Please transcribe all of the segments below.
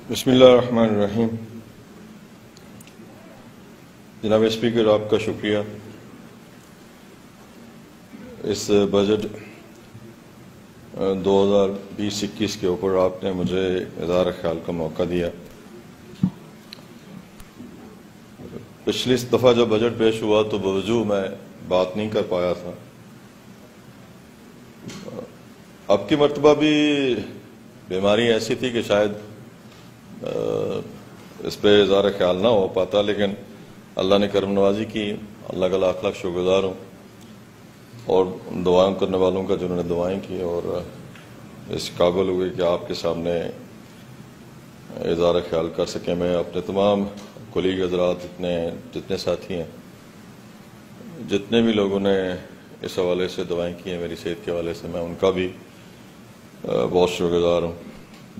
بسم اللہ الرحمن الرحیم۔ جناب اسپیکر، آپ کا شکریہ۔ اس بجٹ 2020-21 کے اوپر آپ نے مجھے اظہار خیال کا موقع دیا۔ پچھلی دفعہ جب بجٹ پیش ہوا تو بوجود میں بات نہیں کر پایا تھا۔ اب کی مرتبہ بھی بیماری ایسی تھی کہ شاید اس پہ اظہار خیال نہ ہو پاتا، لیکن اللہ نے کرم نوازی کی۔ اللہ کا لاکھ لاکھ شکر گزار ہوں، اور دعائیں کرنے والوں کا جنہوں نے دعائیں کی اور اس قابل ہوئے کہ آپ کے سامنے اظہار خیال کر سکیں۔ میں اپنے تمام کولیگ حضرات، جتنے ساتھی ہیں، جتنے بھی لوگوں نے اس حوالے سے دعائیں کی ہیں میری صحت کے حوالے سے، میں ان کا بھی بہت شکر گزار ہوں۔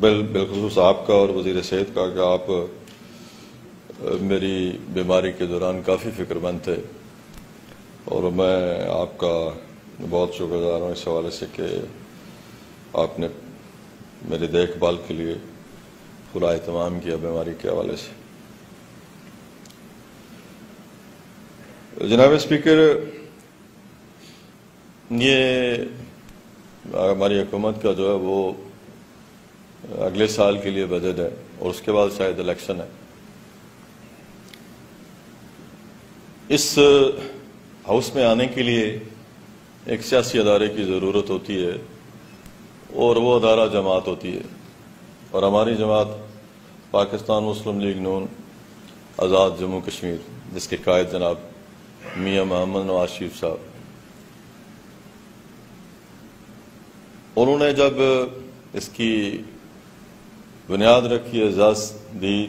بالخصوص آپ کا اور وزیر صحت کا کہ آپ میری بیماری کے دوران کافی فکر مند تھے، اور میں آپ کا بہت شکر گزار ہوں اس حوالے سے کہ آپ نے میری دیکھ بھال کے لیے پورا اہتمام کیا بیماری کے حوالے سے۔ جناب اسپیکر، یہ ہماری حکومت کا جو ہے وہ اگلے سال کے لیے بجٹ ہے، اور اس کے بعد شاید الیکشن ہے۔ اس ہاؤس میں آنے کے لیے ایک سیاسی ادارے کی ضرورت ہوتی ہے، اور وہ ادارہ جماعت ہوتی ہے، اور ہماری جماعت پاکستان مسلم لیگ نون آزاد جموں کشمیر، جس کے قائد جناب میاں محمد نواز شریف صاحب، انہوں نے جب اس کی بنیاد رکھی، اجازت دی،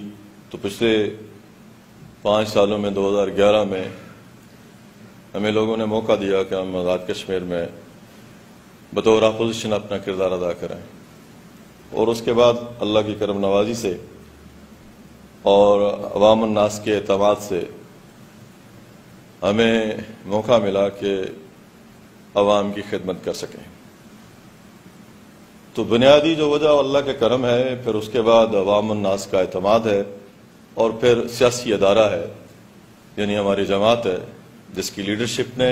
تو پچھلے 5 سالوں میں 2011 میں ہمیں لوگوں نے موقع دیا کہ ہم آزاد کشمیر میں بطور اپوزیشن اپنا کردار ادا کریں، اور اس کے بعد اللہ کی کرم نوازی سے اور عوام الناس کے اعتماد سے ہمیں موقع ملا کہ عوام کی خدمت کر سکیں۔ تو بنیادی جو وجہ اللہ کے کرم ہے، پھر اس کے بعد عوام الناس کا اعتماد ہے، اور پھر سیاسی ادارہ ہے، یعنی ہماری جماعت ہے، جس کی لیڈرشپ نے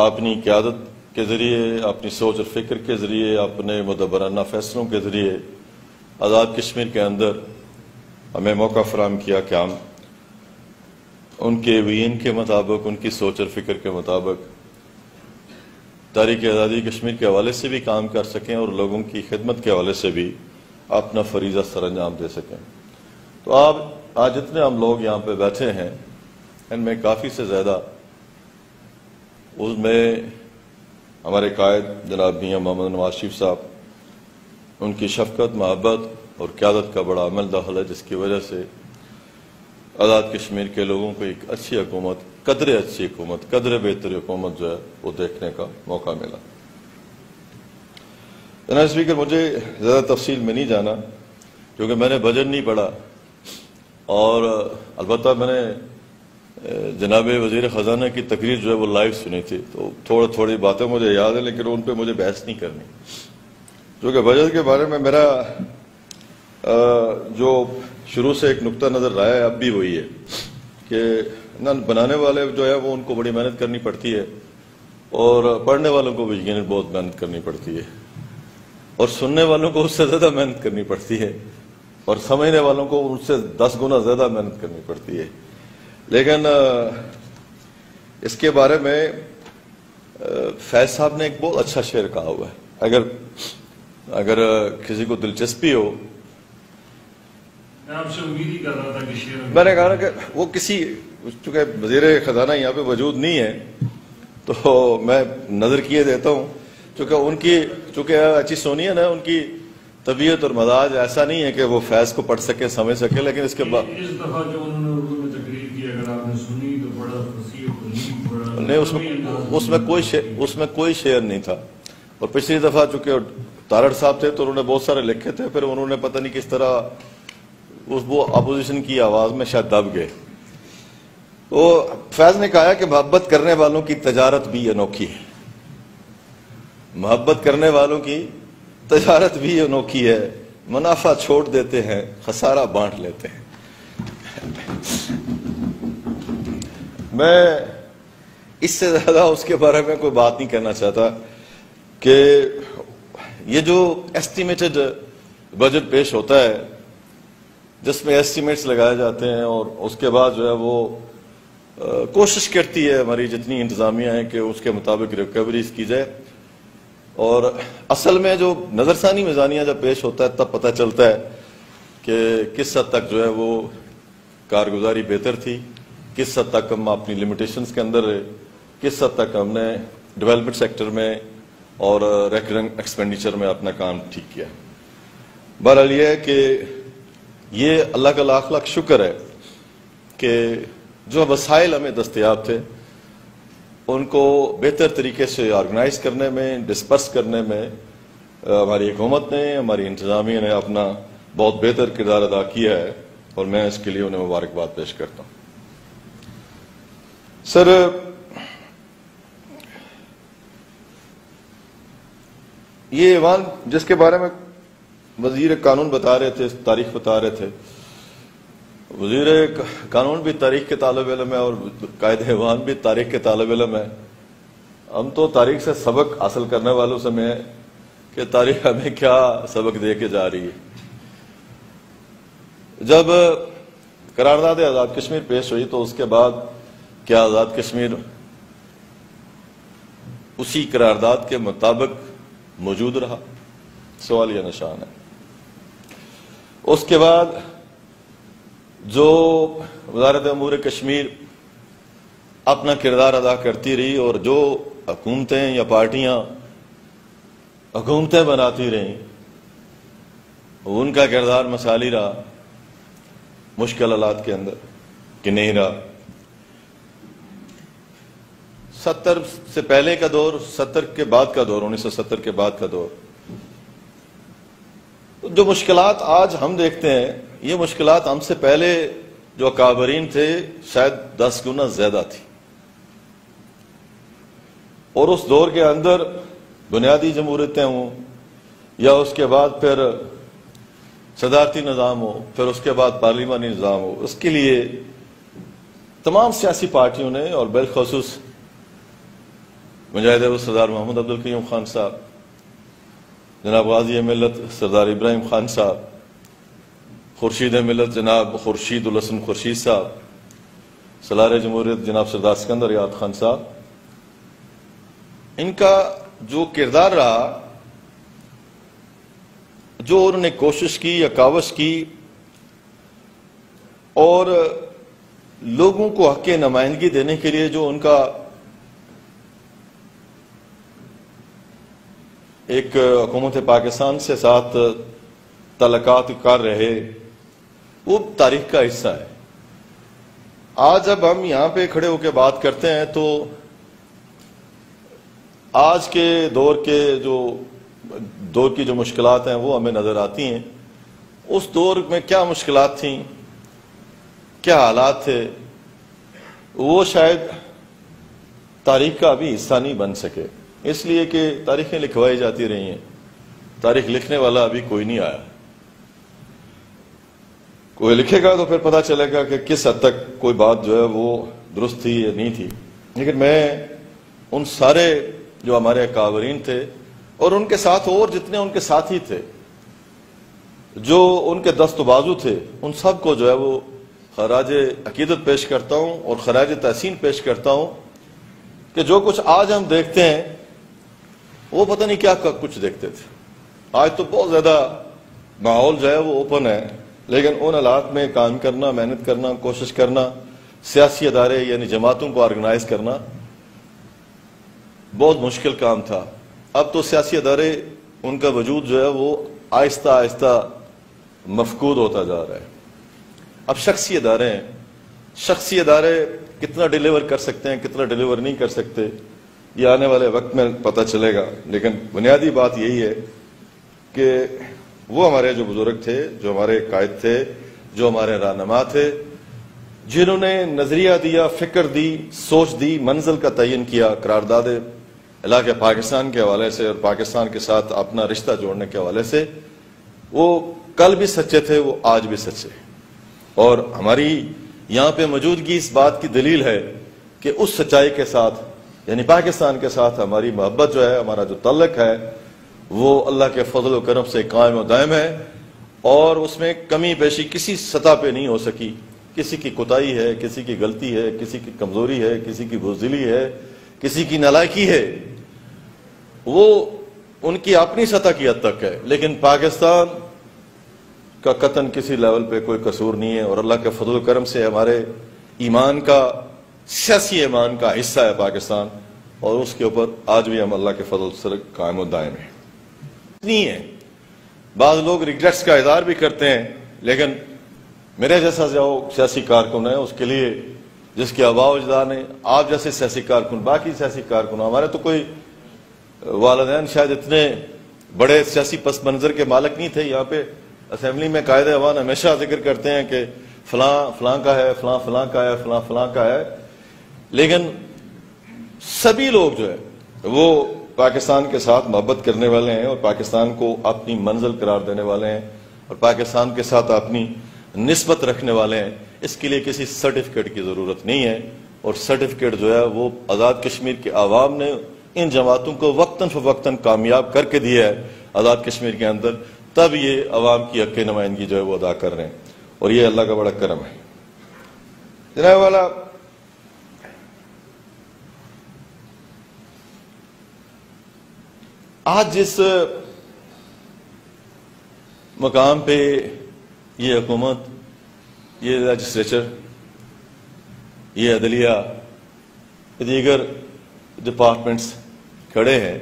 اپنی قیادت کے ذریعے، اپنی سوچ اور فکر کے ذریعے، اپنے مدبرانہ فیصلوں کے ذریعے آزاد کشمیر کے اندر ہمیں موقع فراہم کیا کہ ہم ان کے وین کے مطابق، ان کی سوچ اور فکر کے مطابق تحریک آزادی کشمیر کے حوالے سے بھی کام کر سکیں، اور لوگوں کی خدمت کے حوالے سے بھی اپنا فریضہ سر انجام دے سکیں۔ تو آج جتنے ہم لوگ یہاں پہ بیٹھے ہیں، ان میں کافی سے زیادہ اس میں ہمارے قائد جناب میاں محمد نواز شریف صاحب، ان کی شفقت، محبت اور قیادت کا بڑا عمل دخل ہے، جس کی وجہ سے آزاد کشمیر کے لوگوں کو ایک اچھی حکومت، قدرے اچھی حکومت، قدرے بہتر حکومت جو ہے وہ دیکھنے کا موقع ملا۔ جناب اسپیکر، مجھے زیادہ تفصیل میں نہیں جانا کیونکہ میں نے بجٹ نہیں پڑھا، اور البتہ میں نے جناب وزیر خزانہ کی تقریر جو ہے وہ لائیو سنی تھی، تو تھوڑی باتیں مجھے یاد ہیں، لیکن ان پہ مجھے بحث نہیں کرنی، کیونکہ بجٹ کے بارے میں میرا جو شروع سے ایک نقطہ نظر رہا ہے، اب بھی وہی ہے کہ بنانے والے جو ہے وہ ان کو بڑی محنت کرنی پڑتی ہے، اور پڑھنے والوں کو بھی یقیناً بہت محنت کرنی پڑتی ہے، اور سننے والوں کو اس سے زیادہ محنت کرنی پڑتی ہے، اور سمجھنے والوں کو ان سے 10 گنا زیادہ محنت کرنی پڑتی ہے۔ لیکن اس کے بارے میں فیض صاحب نے ایک بہت اچھا شعر کہا ہوا ہے، اگر کسی کو دلچسپی ہو، میں آپ سے امید ہی کر رہا تھا کہ شعر میں نے کہا کہ وہ چونکہ وزیر خزانہ یہاں پہ موجود نہیں ہے، تو میں نظر کیے دیتا ہوں، چونکہ اچھی سونی ہے نا، ان کی طبیعت اور مزاج ایسا نہیں ہے کہ وہ فیض کو پڑھ سکے، سمجھ سکے، لیکن اس کے بعد اس دفعہ جو انہوں نے اردو میں تقریر کی، اگر آپ نے سنی تو بڑا فصیح و بلیغ، بڑا نہیں، اس میں کوئی شعر نہیں تھا، اور پچھلی دفعہ چونکہ تارڑ صاحب تھے تو انہوں نے بہت سارے لکھے تھے، پھر انہوں نے پتہ نہیں کس طرح وہ اپوزیشن کی آواز میں شاید دب گئے۔ تو فیض نے کہا کہ محبت کرنے والوں کی تجارت بھی انوکھی ہے، محبت کرنے والوں کی تجارت بھی انوکھی ہے، منافع چھوڑ دیتے ہیں، خسارہ بانٹ لیتے ہیں۔ میں اس سے زیادہ اس کے بارے میں کوئی بات نہیں کرنا چاہتا کہ یہ جو ایسٹیمیٹڈ بجٹ پیش ہوتا ہے، جس میں ایسٹیمیٹس لگائے جاتے ہیں، اور اس کے بعد جو ہے وہ کوشش کرتی ہے ہماری جتنی انتظامیہ ہیں کہ اس کے مطابق ریکوریز کی جائے، اور اصل میں جو نظرثانی میزانیہ جب پیش ہوتا ہے تب پتہ چلتا ہے کہ کس حد تک جو ہے وہ کارگزاری بہتر تھی، کس حد تک ہم اپنی لمیٹیشنز کے اندر رہے، کس حد تک ہم نے ڈیولپمنٹ سیکٹر میں اور ریکرنگ ایکسپینڈیچر میں اپنا کام ٹھیک کیا۔ بہرحال یہ ہے کہ یہ اللہ کا لاکھ لاکھ شکر ہے کہ جو وسائل ہمیں دستیاب تھے ان کو بہتر طریقے سے آرگنائز کرنے میں، ڈسپرس کرنے میں ہماری حکومت نے، ہماری انتظامیہ نے اپنا بہت بہتر کردار ادا کیا ہے، اور میں اس کے لیے انہیں مبارکباد پیش کرتا ہوں۔ سر، یہ ایوان جس کے بارے میں وزیر قانون بتا رہے تھے، تاریخ بتا رہے تھے، وزیر قانون بھی تاریخ کے طالب علم ہے اور قائد ایوان بھی تاریخ کے طالب علم ہے۔ ہم تو تاریخ سے سبق حاصل کرنے والوں سے میں کہ تاریخ ہمیں کیا سبق دے کے جا رہی ہے۔ جب قرارداد آزاد کشمیر پیش ہوئی تو اس کے بعد کیا آزاد کشمیر اسی قرارداد کے مطابق موجود رہا؟ سوال یہ نشان ہے۔ اس کے بعد جو وزارت امور کشمیر اپنا کردار ادا کرتی رہی اور جو حکومتیں یا پارٹیاں حکومتیں بناتی رہیں ان کا کردار مثالی رہا مشکل حالات کے اندر کہ نہیں رہا۔ 70 سے پہلے کا دور، 70 کے بعد کا دور، 1970 کے بعد کا دور، جو مشکلات آج ہم دیکھتے ہیں یہ مشکلات ہم سے پہلے جو اکابرین تھے شاید 10 گنا زیادہ تھی، اور اس دور کے اندر بنیادی جمہوریتیں ہوں یا اس کے بعد پھر صدارتی نظام ہو، پھر اس کے بعد پارلیمانی نظام ہو، اس کے لیے تمام سیاسی پارٹیوں نے اور بالخصوص مجاہد سردار محمد عبدالقیوم خان صاحب، جناب غازی ملت سردار ابراہیم خان صاحب، خورشید ملت جناب خورشید الحسن خورشید صاحب، سالار جمہوریت جناب سردار سکندر یاد خان صاحب، ان کا جو کردار رہا، جو انہوں نے کوشش کی یا کاوش کی اور لوگوں کو حق نمائندگی دینے کے لیے جو ان کا ایک حکومت پاکستان سے ساتھ تعلقات کر رہے، وہ تاریخ کا حصہ ہے۔ آج جب ہم یہاں پہ کھڑے ہو کے بات کرتے ہیں تو آج کے دور کی جو مشکلات ہیں وہ ہمیں نظر آتی ہیں۔ اس دور میں کیا مشکلات تھیں، کیا حالات تھے، وہ شاید تاریخ کا ابھی حصہ نہیں بن سکے، اس لیے کہ تاریخیں لکھوائی جاتی رہی ہیں، تاریخ لکھنے والا ابھی کوئی نہیں آیا۔ کوئی لکھے گا تو پھر پتہ چلے گا کہ کس حد تک کوئی بات جو ہے وہ درست تھی یا نہیں تھی۔ لیکن میں ان سارے جو ہمارے اکابرین تھے اور ان کے ساتھ اور جتنے ان کے ساتھی تھے، جو ان کے دست و بازو تھے، ان سب کو جو ہے وہ خراج عقیدت پیش کرتا ہوں اور خراج تحسین پیش کرتا ہوں کہ جو کچھ آج ہم دیکھتے ہیں وہ پتہ نہیں کیا کچھ دیکھتے تھے۔ آج تو بہت زیادہ ماحول جو ہے وہ اوپن ہے، لیکن ان حالات میں کام کرنا، محنت کرنا، کوشش کرنا، سیاسی ادارے یعنی جماعتوں کو آرگنائز کرنا بہت مشکل کام تھا۔ اب تو سیاسی ادارے ان کا وجود جو ہے وہ آہستہ آہستہ مفقود ہوتا جا رہا ہے۔ اب شخصی ادارے ہیں، شخصی ادارے کتنا ڈیلیور کر سکتے ہیں، کتنا ڈیلیور نہیں کر سکتے، یہ آنے والے وقت میں پتہ چلے گا۔ لیکن بنیادی بات یہی ہے کہ وہ ہمارے جو بزرگ تھے، جو ہمارے قائد تھے، جو ہمارے رہنما تھے، جنہوں نے نظریہ دیا، فکر دی، سوچ دی، منزل کا تعین کیا، قرارداد علاقہ پاکستان کے حوالے سے اور پاکستان کے ساتھ اپنا رشتہ جوڑنے کے حوالے سے، وہ کل بھی سچے تھے، وہ آج بھی سچے ہیں، اور ہماری یہاں پہ موجودگی اس بات کی دلیل ہے کہ اس سچائی کے ساتھ، یعنی پاکستان کے ساتھ ہماری محبت جو ہے، ہمارا جو تعلق ہے، وہ اللہ کے فضل و کرم سے قائم و دائم ہے، اور اس میں کمی بیشی کسی سطح پہ نہیں ہو سکی۔ کسی کی کوتاہی ہے، کسی کی غلطی ہے، کسی کی کمزوری ہے، کسی کی بزدلی ہے، کسی کی نالائکی ہے، وہ ان کی اپنی سطح کی حد تک ہے، لیکن پاکستان کا قطعاً کسی لیول پہ کوئی قصور نہیں ہے، اور اللہ کے فضل و کرم سے ہمارے ایمان کا، سیاسی ایمان کا حصہ ہے پاکستان، اور اس کے اوپر آج بھی ہم اللہ کے فضل سے قائم و دائم ہیں۔ نہیں ہے، بعض لوگ ریگریٹس کا اظہار بھی کرتے ہیں، لیکن میرے جیسا جو سیاسی کارکن ہے، اس کے لیے جس کے آباء و اجداد نے، آپ جیسے سیاسی کارکن، باقی سیاسی کارکن، ہمارے تو کوئی والدین شاید اتنے بڑے سیاسی پس منظر کے مالک نہیں تھے۔ یہاں پہ اسمبلی میں قائد ایوان ہمیشہ ذکر کرتے ہیں کہ فلاں فلاں کا ہے، فلاں فلاں کا ہے، فلاں فلاں کا ہے، لیکن سبھی لوگ جو ہے وہ پاکستان کے ساتھ محبت کرنے والے ہیں، اور پاکستان کو اپنی منزل قرار دینے والے ہیں، اور پاکستان کے ساتھ اپنی نسبت رکھنے والے ہیں۔ اس کے لیے کسی سرٹیفکیٹ کی ضرورت نہیں ہے، اور سرٹیفکیٹ جو ہے وہ آزاد کشمیر کے عوام نے ان جماعتوں کو وقتاً فوقتاً کامیاب کر کے دیا ہے آزاد کشمیر کے اندر، تب یہ عوام کی حق نمائندگی جو ہے وہ ادا کر رہے ہیں، اور یہ اللہ کا بڑا کرم ہے۔ جناب والا، آج جس مقام پہ یہ حکومت، یہ لیجسلیچر، یہ عدلیہ، دیگر ڈپارٹمنٹس کھڑے ہیں،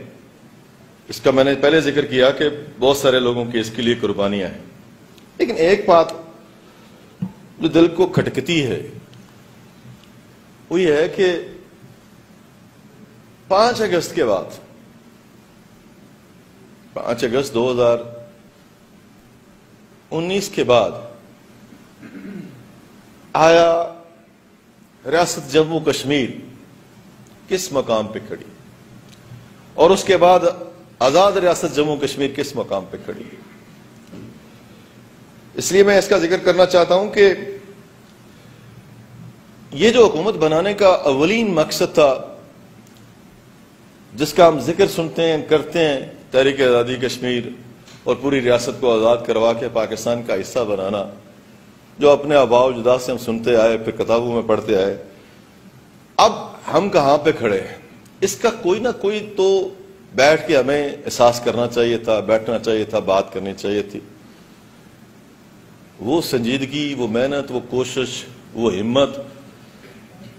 اس کا میں نے پہلے ذکر کیا کہ بہت سارے لوگوں کی اس کے لیے قربانیاں ہیں، لیکن ایک بات جو دل کو کھٹکتی ہے وہ یہ ہے کہ 5 اگست کے بعد، 5 اگست 2019 کے بعد آیا ریاست جموں کشمیر کس مقام پہ کھڑی، اور اس کے بعد آزاد ریاست جموں کشمیر کس مقام پہ کھڑی؟ اس لیے میں اس کا ذکر کرنا چاہتا ہوں کہ یہ جو حکومت بنانے کا اولین مقصد تھا، جس کا ہم ذکر سنتے ہیں، کرتے ہیں، تحریک آزادی کشمیر اور پوری ریاست کو آزاد کروا کے پاکستان کا حصہ بنانا، جو اپنے آباء و اجداد سے ہم سنتے آئے، پھر کتابوں میں پڑھتے آئے، اب ہم کہاں پہ کھڑے ہیں؟ اس کا کوئی نہ کوئی تو بیٹھ کے ہمیں احساس کرنا چاہیے تھا، بیٹھنا چاہیے تھا، بات کرنی چاہیے تھی۔ وہ سنجیدگی، وہ محنت، وہ کوشش، وہ ہمت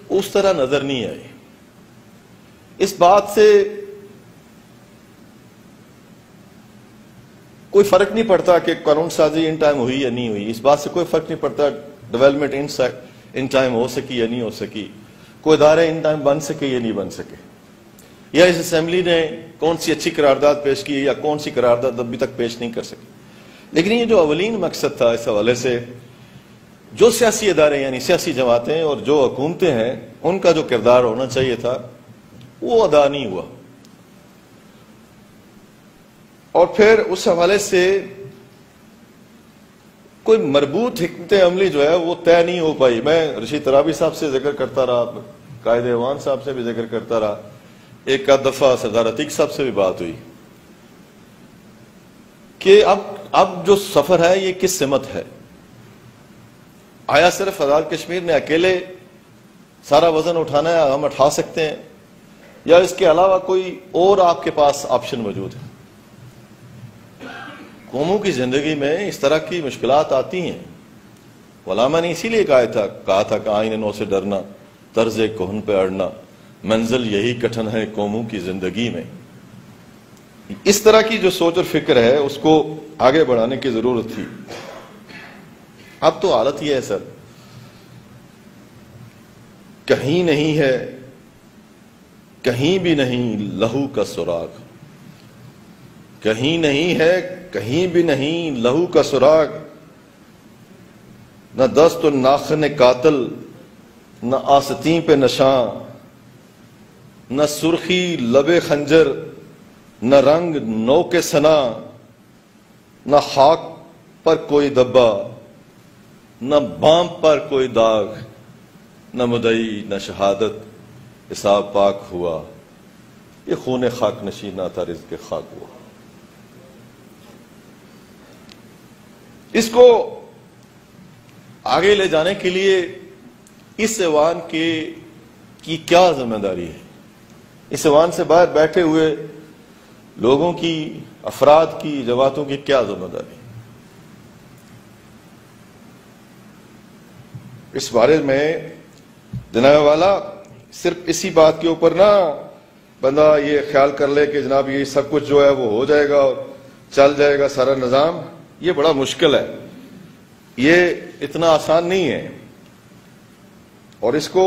اس طرح نظر نہیں آئی۔ اس بات سے کوئی فرق نہیں پڑتا کہ قانون سازی ان ٹائم ہوئی یا نہیں ہوئی، اس بات سے کوئی فرق نہیں پڑتا ڈیولپمنٹ ان ٹائم ہو سکی یا نہیں ہو سکی، کوئی ادارے ان ٹائم بن سکے یا نہیں بن سکے، یا اس اسمبلی نے کون سی اچھی قرارداد پیش کی یا کون سی قرارداد ابھی تک پیش نہیں کر سکی۔ لیکن یہ جو اولین مقصد تھا، اس حوالے سے جو سیاسی ادارے یعنی سیاسی جماعتیں اور جو حکومتیں ہیں، ان کا جو کردار ہونا چاہیے تھا وہ ادا نہیں ہوا، اور پھر اس حوالے سے کوئی مربوط حکمت عملی جو ہے وہ طے نہیں ہو پائی۔ میں رشید ترابی صاحب سے ذکر کرتا رہا، قائد ایوان صاحب سے بھی ذکر کرتا رہا، ایک آدھ دفعہ سردار عتیق صاحب سے بھی بات ہوئی کہ اب جو سفر ہے یہ کس سمت ہے؟ آیا صرف آزاد کشمیر نے اکیلے سارا وزن اٹھانا ہے، ہم اٹھا سکتے ہیں، یا اس کے علاوہ کوئی اور آپ کے پاس آپشن موجود ہے؟ قوموں کی زندگی میں اس طرح کی مشکلات آتی ہیں۔ علماء نے اسی لیے کہا تھا کہ آئین نو سے ڈرنا، طرز کہن پہ اڑنا، منزل یہی کٹھن ہے قوموں کی زندگی میں۔ اس طرح کی جو سوچ اور فکر ہے اس کو آگے بڑھانے کی ضرورت تھی۔ اب تو حالت یہ ہے سر، کہیں نہیں ہے، کہیں بھی نہیں لہو کا سراغ، کہیں نہیں ہے، کہیں بھی نہیں لہو کا سراغ، نہ دست و ناخن قاتل، نہ آستین پہ نشاں، نہ سرخی لب خنجر، نہ رنگ نو کے سنا، نہ خاک پر کوئی دبا، نہ بام پر کوئی داغ، نہ مدعی نہ شہادت، حساب پاک ہوا، یہ خون خاک نشینہ تھا، رزق خاک ہوا۔ اس کو آگے لے جانے کے لیے اس ایوان کی کیا ذمہ داری ہے؟ اس ایوان سے باہر بیٹھے ہوئے لوگوں کی، افراد کی، جماعتوں کی کیا ذمہ داری؟ اس بارے میں جناب والا صرف اسی بات کے اوپر نہ بندہ یہ خیال کر لے کہ جناب یہ سب کچھ جو ہے وہ ہو جائے گا اور چل جائے گا سارا نظام، یہ بڑا مشکل ہے، یہ اتنا آسان نہیں ہے۔ اور اس کو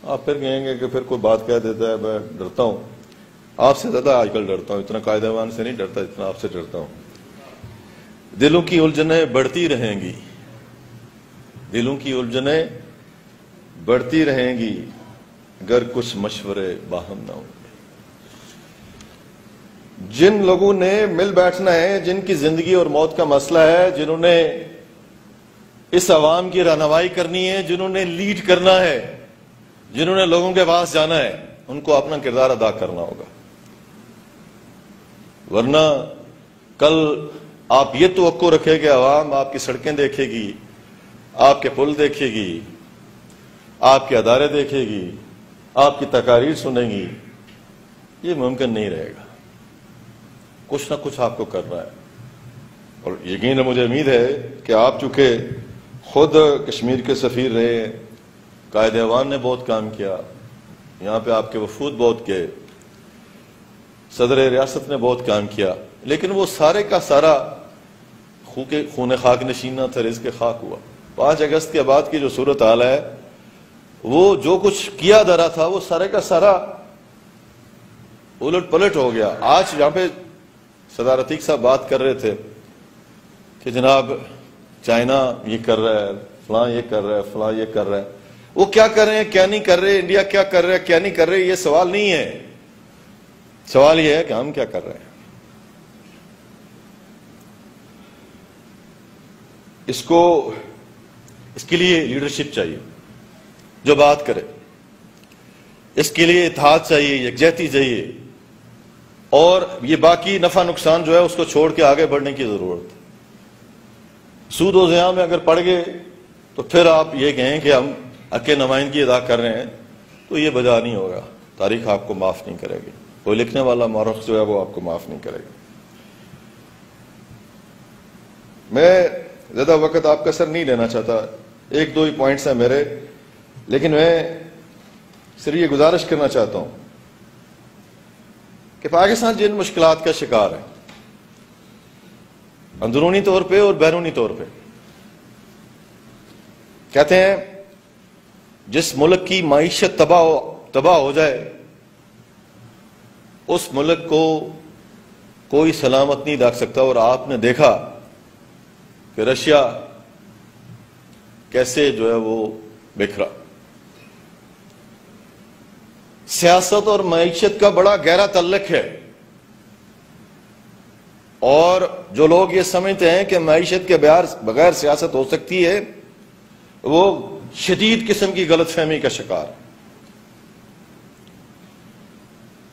آپ پھر کہیں گے کہ پھر کوئی بات کہہ دیتا ہے، میں ڈرتا ہوں، آپ سے زیادہ آج کل ڈرتا ہوں، اتنا قائد ایوان سے نہیں ڈرتا اتنا آپ سے ڈرتا ہوں۔ دلوں کی الجھنیں بڑھتی رہیں گی، دلوں کی الجھنیں بڑھتی رہیں گی اگر کچھ مشورے باہم نہ ہوں۔ جن لوگوں نے مل بیٹھنا ہے، جن کی زندگی اور موت کا مسئلہ ہے، جنہوں نے اس عوام کی رہنمائی کرنی ہے، جنہوں نے لیڈ کرنا ہے، جنہوں نے لوگوں کے پاس جانا ہے، ان کو اپنا کردار ادا کرنا ہوگا۔ ورنہ کل آپ یہ توقع رکھیں کہ عوام آپ کی سڑکیں دیکھے گی، آپ کے پل دیکھے گی، آپ کے ادارے دیکھے گی، آپ کی تقاریر سنیں گی، یہ ممکن نہیں رہے گا۔ کچھ نہ کچھ آپ کو کرنا ہے، اور یقیناً مجھے امید ہے کہ آپ چونکہ خود کشمیر کے سفیر رہے ہیں، قائد ایوان نے بہت کام کیا، یہاں پہ آپ کے وفود بہت گئے، صدر ریاست نے بہت کام کیا، لیکن وہ سارے کا سارا خون خاک نشینہ تھا، رزق خاک ہوا۔ 5 اگست کے بعد کی جو صورتحال ہے، وہ جو کچھ کیا دھرا تھا وہ سارے کا سارا الٹ پلٹ ہو گیا۔ آج یہاں پہ سردار عتیق صاحب بات کر رہے تھے کہ جناب چائنا یہ کر رہا ہے، فلاں یہ کر رہا ہے، فلاں یہ کر رہا ہے، وہ کیا کر رہے ہیں کیا نہیں کر رہے، انڈیا کیا کر رہا ہے کیا نہیں کر رہے، یہ سوال نہیں ہے، سوال یہ ہے کہ ہم کیا کر رہے ہیں۔ اس کے لیے لیڈرشپ چاہیے جو بات کرے، اس کے لیے اتحاد چاہیے، یکجہتی چاہیے، اور یہ باقی نفع نقصان جو ہے اس کو چھوڑ کے آگے بڑھنے کی ضرورت ہے۔ سود و زیاں میں اگر پڑ گئے تو پھر آپ یہ کہیں کہ ہم حق نمائندگی ادا کر رہے ہیں، تو یہ بجا نہیں ہوگا، تاریخ آپ کو معاف نہیں کرے گی، کوئی لکھنے والا مورخ جو ہے وہ آپ کو معاف نہیں کرے گا۔ میں زیادہ وقت آپ کا سر نہیں لینا چاہتا، 1-2 ہی پوائنٹس ہیں میرے، لیکن میں صرف یہ گزارش کرنا چاہتا ہوں کہ پاکستان جن مشکلات کا شکار ہے، اندرونی طور پہ اور بیرونی طور پہ، کہتے ہیں جس ملک کی معیشت تباہ ہو جائے اس ملک کو کوئی سلامت نہیں رکھ سکتا، اور آپ نے دیکھا کہ رشیا کیسے جو ہے وہ بکھرا۔ سیاست اور معیشت کا بڑا گہرا تعلق ہے، اور جو لوگ یہ سمجھتے ہیں کہ معیشت کے بغیر سیاست ہو سکتی ہے، وہ شدید قسم کی غلط فہمی کا شکار۔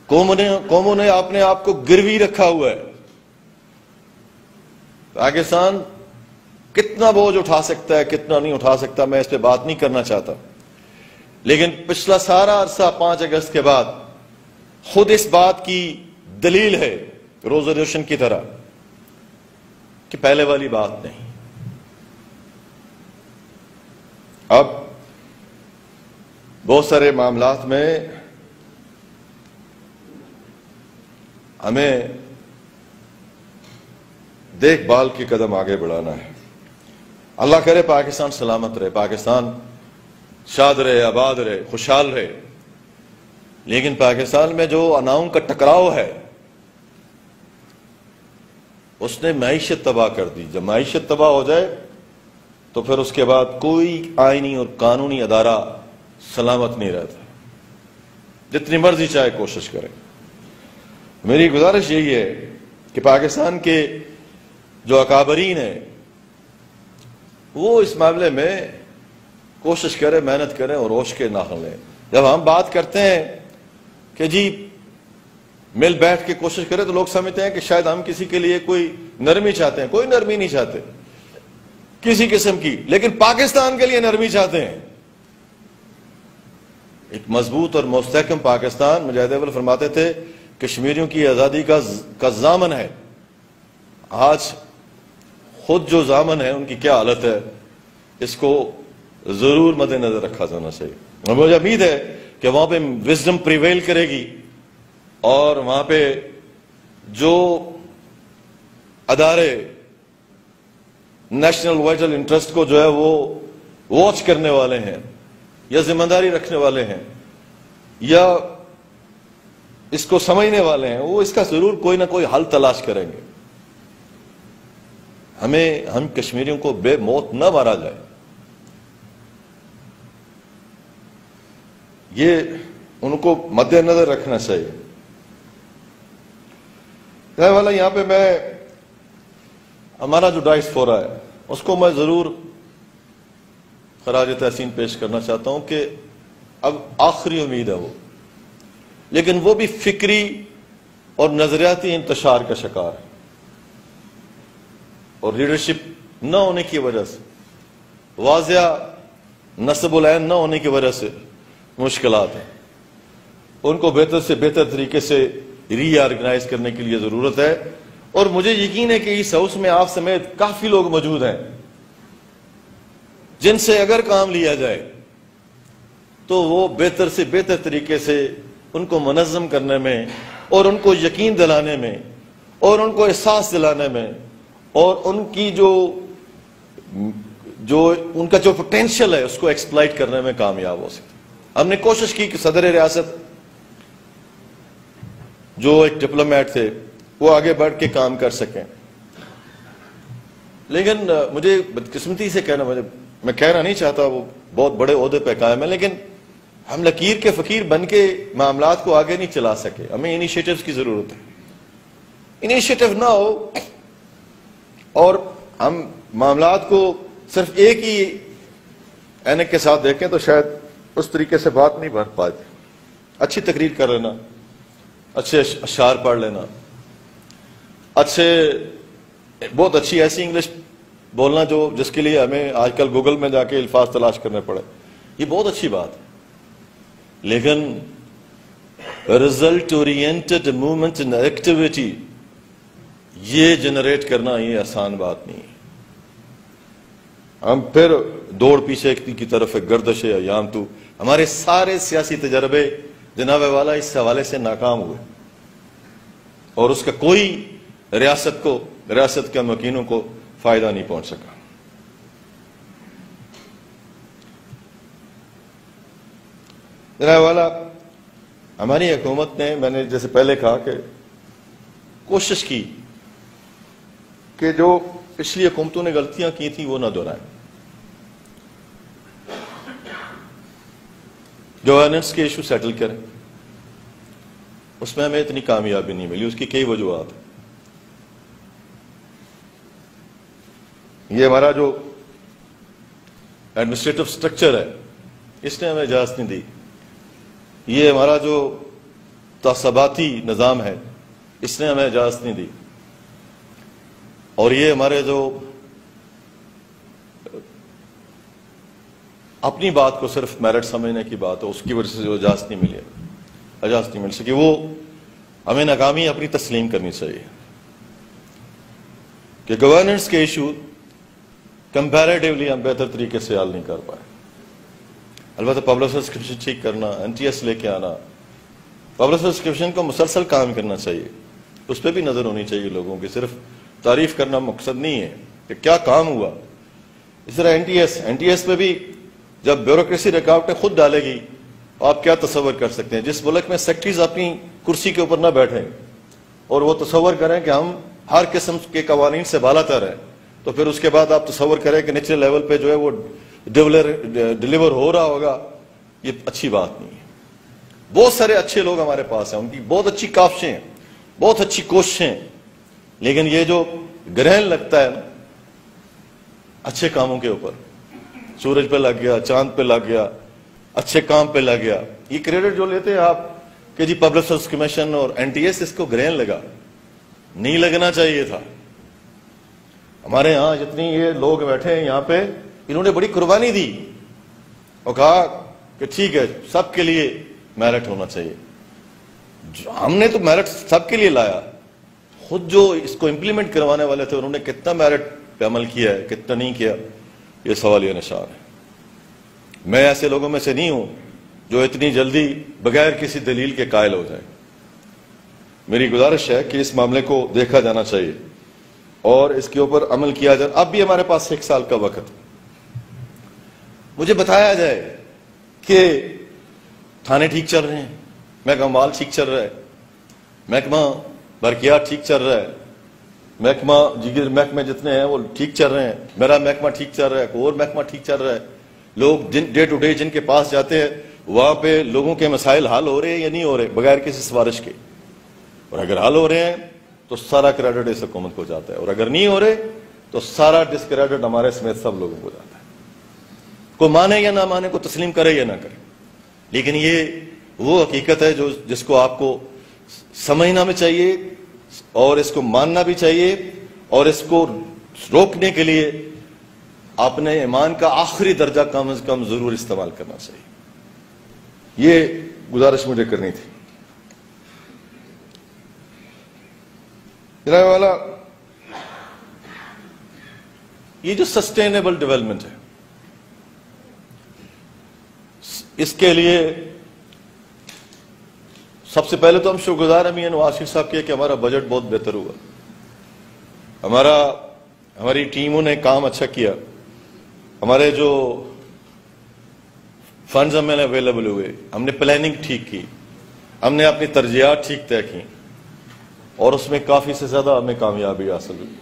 قوموں نے اپنے آپ کو گروی رکھا ہوا ہے۔ پاکستان کتنا بوجھ اٹھا سکتا ہے، کتنا نہیں اٹھا سکتا، میں اس پہ بات نہیں کرنا چاہتا، لیکن پچھلا سارا عرصہ 5 اگست کے بعد خود اس بات کی دلیل ہے روز روشن کی طرح کہ پہلے والی بات نہیں۔ اب بہت سارے معاملات میں ہمیں دیکھ بھال کے قدم آگے بڑھانا ہے۔ اللہ کرے پاکستان سلامت رہے، پاکستان شاد رہے، آباد رہے، خوشحال رہے، لیکن پاکستان میں جو اناؤں کا ٹکراؤ ہے اس نے معیشت تباہ کر دی۔ جب معیشت تباہ ہو جائے تو پھر اس کے بعد کوئی آئینی اور قانونی ادارہ سلامت نہیں رہتا، جتنی مرضی چاہے کوشش کریں۔ میری گزارش یہی ہے کہ پاکستان کے جو اکابرین ہیں وہ اس معاملے میں کوشش کریں، محنت کریں اور ہوش کے ناخن لیں. جب ہم بات کرتے ہیں کہ جی مل بیٹھ کے کوشش کریں تو لوگ سمجھتے ہیں کہ شاید ہم کسی کے لیے کوئی نرمی چاہتے ہیں. کوئی نرمی نہیں چاہتے کسی قسم کی، لیکن پاکستان کے لیے نرمی چاہتے ہیں. ایک مضبوط اور مستحکم پاکستان، مجاہد اول فرماتے تھے کشمیریوں کی آزادی کا ضامن ہے. آج خود جو ضامن ہے ان کی کیا حالت ہے، اس کو ضرور مد نظر رکھا جانا چاہیے. اور مجھے امید ہے کہ وہاں پہ وزڈم پریویل کرے گی اور وہاں پہ جو ادارے نیشنل وائٹل انٹرسٹ کو جو ہے وہ واچ کرنے والے ہیں یا ذمہ داری رکھنے والے ہیں یا اس کو سمجھنے والے ہیں، وہ اس کا ضرور کوئی نہ کوئی حل تلاش کریں گے. ہم کشمیریوں کو بے موت نہ مارا جائے، یہ ان کو مد نظر رکھنا چاہیے. والا یہاں پہ میں ہمارا جو ڈائسپورا ہے اس کو میں ضرور خراج تحسین پیش کرنا چاہتا ہوں کہ اب آخری امید ہے وہ، لیکن وہ بھی فکری اور نظریاتی انتشار کا شکار ہے اور لیڈرشپ نہ ہونے کی وجہ سے، واضح نصب العین نہ ہونے کی وجہ سے مشکلات ہیں. ان کو بہتر سے بہتر طریقے سے ری آرگنائز کرنے کے لیے ضرورت ہے. اور مجھے یقین ہے کہ اس ہاؤس میں آپ سمیت کافی لوگ موجود ہیں جن سے اگر کام لیا جائے تو وہ بہتر سے بہتر طریقے سے ان کو منظم کرنے میں اور ان کو یقین دلانے میں اور ان کو احساس دلانے میں اور ان کی جو ان کا جو پوٹینشیل ہے اس کو ایکسپلائٹ کرنے میں کامیاب ہو سکتے. ہم نے کوشش کی کہ صدر ریاست جو ایک ڈپلومیٹ تھے وہ آگے بڑھ کے کام کر سکیں، لیکن مجھے بدقسمتی سے میں کہنا نہیں چاہتا وہ بہت بڑے عہدے پہ قائم ہے، لیکن ہم لکیر کے فقیر بن کے معاملات کو آگے نہیں چلا سکے. ہمیں انیشیٹوز کی ضرورت ہے. انیشیٹو نہ ہو اور ہم معاملات کو صرف ایک ہی اینک کے ساتھ دیکھیں تو شاید اس طریقے سے بات نہیں بڑھ پاتی. اچھی تقریر کر لینا، اچھے اشعار پڑھ لینا، بہت اچھی ایسی انگلش بولنا جس کے لیے ہمیں آج کل گوگل میں جا کے الفاظ تلاش کرنے پڑے، یہ بہت اچھی بات ہے. لیکن result oriented movement and activity یہ جنریٹ کرنا یہ آسان بات نہیں ہے. ہم پھر دوڑ پیچھے کی طرف گردش ایام تو ہمارے سارے سیاسی تجربے جناب والا اس حوالے سے ناکام ہوئے اور اس کا کوئی ریاست کے مکینوں کو فائدہ نہیں پہنچ سکا. جناب والا ہماری حکومت نے، میں نے جیسے پہلے کہا کہ کوشش کی کہ جو پچھلی حکومتوں نے غلطیاں کی تھیں وہ نہ دہرائیں. گورننس کے ایشو سیٹل کریں. اس میں ہمیں اتنی کامیابی نہیں ملی، اس کی کئی وجوہات ہیں. یہ ہمارا جو ایڈمنسٹریٹو سٹرکچر ہے اس نے ہمیں اجازت نہیں دی. یہ ہمارا جو تعصباتی نظام ہے اس نے ہمیں اجازت نہیں دی. اور یہ ہمارے جو اپنی بات کو صرف میرٹ سمجھنے کی بات ہے اس کی وجہ سے جو اجازت نہیں مل سکی، وہ ہمیں ناکامی اپنی تسلیم کرنی چاہیے کہ گورننس کے ایشو کمپیریٹیولی ہم بہتر طریقے سے حل نہیں کر پائے. البتہ پبلک سبسکرپشن ٹھیک کرنا، NTS لے کے آنا، پبلک سبسکرپشن کو مسلسل کام کرنا چاہیے، اس پہ بھی نظر ہونی چاہیے لوگوں کی. صرف تعریف کرنا مقصد نہیں ہے کہ کیا کام ہوا. اس طرح NTS پہ بھی جب بیوروکریسی رکاوٹیں خود ڈالے گی آپ کیا تصور کر سکتے ہیں. جس ملک میں سیکٹریز اپنی کرسی کے اوپر نہ بیٹھیں اور وہ تصور کریں کہ ہم ہر قسم کے قوانین سے بالا تر ہیں، تو پھر اس کے بعد آپ تصور کریں کہ نیچرل لیول پہ جو ہے وہ ڈیلیور ہو رہا ہوگا، یہ اچھی بات نہیں ہے. بہت سارے اچھے لوگ ہمارے پاس ہیں، ان کی بہت اچھی کاوشیں ہیں، بہت اچھی کوششیں، لیکن یہ جو گرہن لگتا ہے نا اچھے کاموں کے اوپر، سورج پہ لگ گیا، چاند پہ لگ گیا، اچھے کام پہ لگ گیا، یہ کریڈٹ جو لیتے ہیں آپ کہ جی پبلک سروس کمیشن اور این ٹی ایس، اس کو گرہن لگا، نہیں لگنا چاہیے تھا۔ ہمارے ہاں جتنی یہ لوگ بیٹھے ہیں یہاں پہ، انہوں نے بڑی قربانی دی اور کہا کہ ٹھیک ہے سب کے لیے میرٹ ہونا چاہیے۔ ہم نے تو میرٹ سب کے لیے لایا، خود جو اس کو امپلیمنٹ کروانے والے تھے انہوں نے کتنا میرٹ پہ عمل کیا ہے، کتنا نہیں کیا، یہ سوالیہ نشان ہے۔ میں ایسے لوگوں میں سے نہیں ہوں جو اتنی جلدی بغیر کسی دلیل کے قائل ہو جائیں۔ میری گزارش ہے کہ اس معاملے کو دیکھا جانا چاہیے اور اس کے اوپر عمل کیا جائے۔ اب بھی ہمارے پاس 1 سال کا وقت، مجھے بتایا جائے کہ تھانے ٹھیک چل رہے ہیں، محکمہ مال ٹھیک چل رہا ہے، محکمہ برقیات ٹھیک چل رہا ہے، محکمہ دیگر محکمے جتنے ہیں وہ ٹھیک چل رہے ہیں، میرا محکمہ ٹھیک چل رہا ہے، کوئی اور محکمہ ٹھیک چل رہا ہے، لوگ ڈے ٹو ڈے جن کے پاس جاتے ہیں وہاں پہ لوگوں کے مسائل حل ہو رہے ہیں یا نہیں ہو رہے بغیر کسی سفارش کے، اور اگر حل ہو رہے ہیں تو سارا کریڈٹ اس حکومت کو جاتا ہے، اور اگر نہیں ہو رہے تو سارا ڈسکریڈٹ ہمارے سمیت سب لوگوں کو جاتا ہے۔ کوئی مانے یا نہ مانے، کو تسلیم کرے یا نہ کرے، لیکن یہ وہ حقیقت ہے جس کو آپ کو سمجھنا بھی چاہیے اور اس کو ماننا بھی چاہیے، اور اس کو روکنے کے لیے اپنے ایمان کا آخری درجہ کم از کم ضرور استعمال کرنا چاہیے۔ یہ گزارش مجھے کرنی تھی۔ جناب والا، یہ جو سسٹینیبل ڈیولپمنٹ ہے اس کے لیے سب سے پہلے تو ہم شکر گزار ہیں میاں نواز شریف صاحب کے کہ ہمارا بجٹ بہت بہتر ہوا، ہماری ٹیموں نے کام اچھا کیا، ہمارے جو فنڈز ہمیں اویلیبل ہوئے، ہم نے پلاننگ ٹھیک کی، ہم نے اپنی ترجیحات ٹھیک طے کی، اور اس میں کافی سے زیادہ ہمیں کامیابی حاصل ہوئی،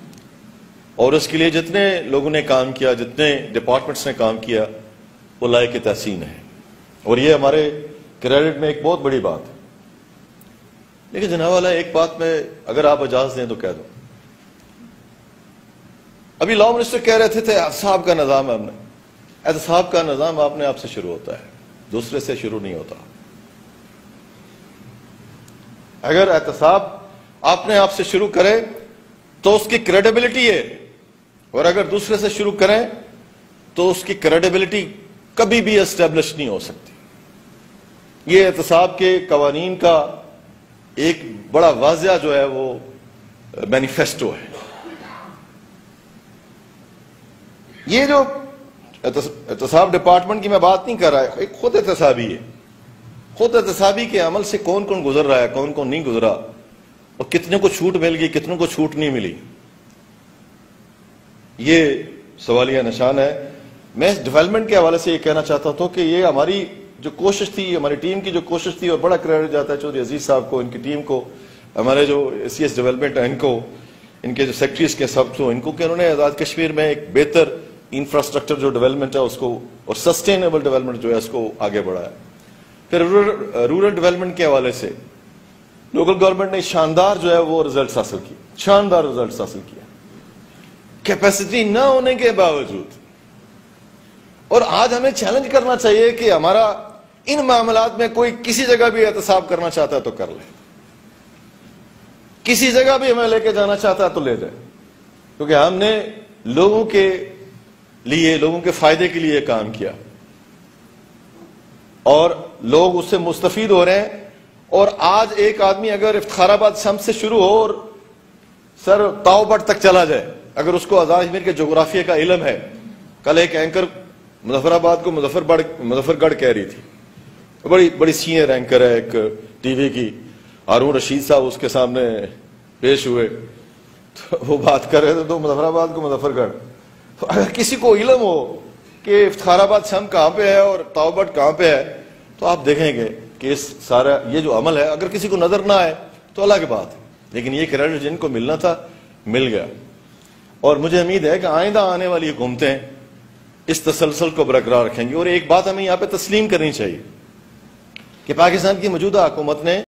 اور اس کے لیے جتنے لوگوں نے کام کیا، جتنے ڈپارٹمنٹس نے کام کیا، وہ لائق تحسین ہے، اور یہ ہمارے کریڈٹ میں ایک بہت بڑی بات ہے۔ لیکن جناب والا ایک بات میں اگر آپ اجازت دیں تو کہہ دوں، ابھی لاء منسٹر کہہ رہے تھے احتساب کا نظام ہے، ہم نے احتساب کا نظام اپنے آپ سے شروع ہوتا ہے، دوسرے سے شروع نہیں ہوتا۔ اگر احتساب اپنے آپ سے شروع کرے تو اس کی کریڈیبلٹی ہے، اور اگر دوسرے سے شروع کریں تو اس کی کریڈیبلٹی کبھی بھی اسٹیبلش نہیں ہو سکتی۔ یہ احتساب کے قوانین کا ایک بڑا واضح جو ہے وہ مینیفیسٹو ہے۔ یہ جو احتساب ڈپارٹمنٹ کی میں بات نہیں کر رہا ہے، ایک خود احتسابی ہے، خود احتسابی کے عمل سے کون کون گزر رہا ہے، کون کون نہیں گزرا، اور کتنے کو چھوٹ مل گئی، کتنے کو چھوٹ نہیں ملی، یہ سوالیہ نشان ہے۔ میں اس ڈیولپمنٹ کے حوالے سے یہ کہنا چاہتا ہوں کہ یہ ہماری جو کوشش تھی، ہماری ٹیم کی جو کوشش تھی، اور بڑا کریڈٹ جاتا ہے چودھری عزیز صاحب کو، ان کی ٹیم کو، ہمارے جو سی ایس ڈیولپمنٹ ہے ان کو، ان کے جو سیکٹریز کے سب کو، ان کو کہ انہوں نے آزاد کشمیر میں ایک بہتر انفراسٹرکچر جو ڈیولپمنٹ ہے اس کو، اور سسٹینیبل ڈیولپمنٹ جو ہے اس کو آگے بڑھایا۔ پھر رورل ڈیولپمنٹ کے حوالے سے لوکل گورنمنٹ نے شاندار جو ہے وہ رزلٹس حاصل کیے، شاندار رزلٹس حاصل کیا کیپیسٹی نہ ہونے کے باوجود۔ اور آج ہمیں چیلنج کرنا چاہیے کہ ہمارا ان معاملات میں کوئی کسی جگہ بھی احتساب کرنا چاہتا ہے تو کر لے، کسی جگہ بھی ہمیں لے کے جانا چاہتا ہے تو لے جائے، کیونکہ ہم نے لوگوں کے لیے، لوگوں کے فائدے کے لیے کام کیا، اور لوگ اس سے مستفید ہو رہے ہیں۔ اور آج ایک آدمی اگر افتخار آباد شمس سے شروع ہو اور سر تاؤ بٹ تک چلا جائے، اگر اس کو آزاد کشمیر کے جغرافیہ کا علم ہے، کل ایک اینکر مظفر آباد کو مظفر گڑھ کہہ رہی تھی، بڑی سینئر اینکر ہے ایک ٹی وی کی، ہارون رشید صاحب اس کے سامنے پیش ہوئے تو وہ بات کر رہے تھے تو مظفر آباد کو مظفر گڑھ۔ تو اگر کسی کو علم ہو کہ افتخار آباد شم کہاں پہ ہے اور تاؤ بٹ کہاں پہ ہے تو آپ دیکھیں گے کہ اس سارا یہ جو عمل ہے اگر کسی کو نظر نہ آئے تو الگ بات ہے، لیکن یہ کریڈٹ جن کو ملنا تھا مل گیا۔ اور مجھے امید ہے کہ آئندہ آنے والی حکومتیں اس تسلسل کو برقرار رکھیں گی۔ اور ایک بات ہمیں یہاں پہ تسلیم کرنی چاہیے کہ پاکستان کی موجودہ حکومت نے